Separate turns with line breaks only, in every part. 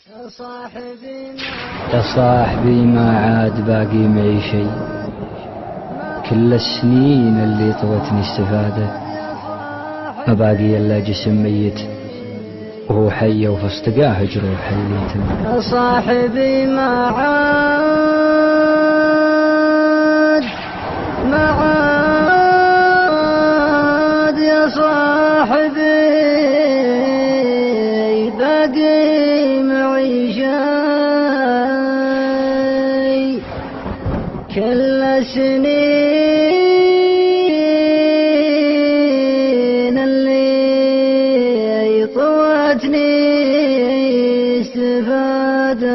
يا صاحبي ما عاد باقي معي شي، كل السنين اللي طوتني استفادة، ما باقي إلا جسم ميت وهو حي وفي اصطقاه جروح اللي تم.
يا صاحبي ما عاد يا صاحبي باقي معي شي، كل السنين اللي طوتني استفادت.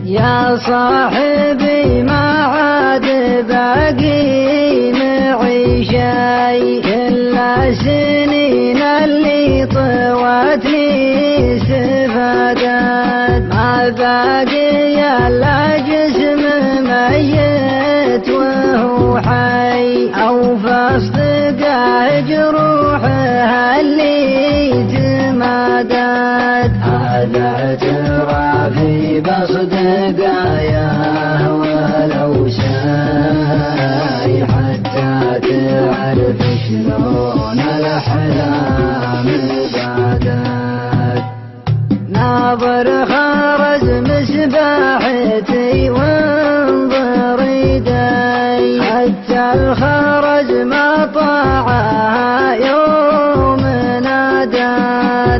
يا صاحبي ما عاد باقي معي شي، كل السنين اللي طوتني استفادت. ما باقي الا جسم ميت وهو حي، او في اصطقاه جروحه اللي تمادت. هذا اعترافي بصدقاياه ولو ساي، حتى تعرف شلون الاحلام بعدت. ناظر خرج مسباحتي وانظر يدي، حتى الخرج ما طاعها يوم نادت.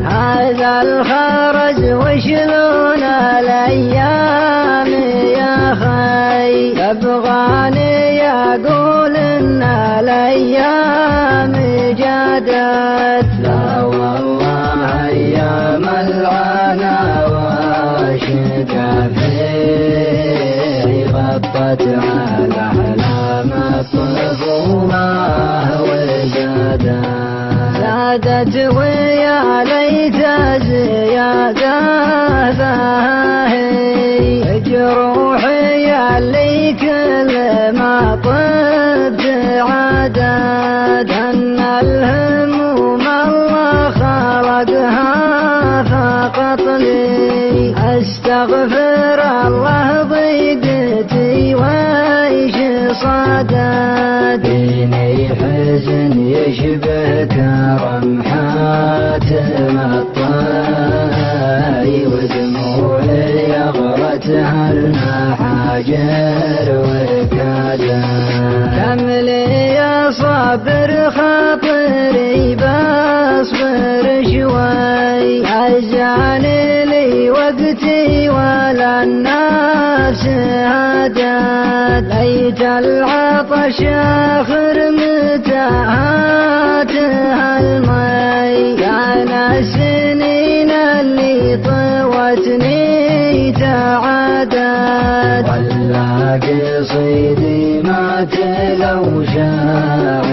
هذا الخرج وشلون الايام يا خي، يبغاني يقول ان الايام جادت. لا والله ايام العنا واشقى فيه، غطت على احلام الطفوله وزادت. زادت ويا ليت زياده هي، جروحي اللي كل ما طبت عادت. ان الهموم الله خلقها فقط لي، استغفر الله ضيقتي ويش صادت. ديني حزن يشبه كرم حاتم الطاي، ودموعي يغرتها المحاجر وكادت. كملي يا صابر خاطري بصبر شوي، عزاني لي وقتي ولا النفس هدت. ليت العطش آخر متى هاتها المي، كان السنين اللي طوتني تعادت. ولا قصيدي مات لو شاء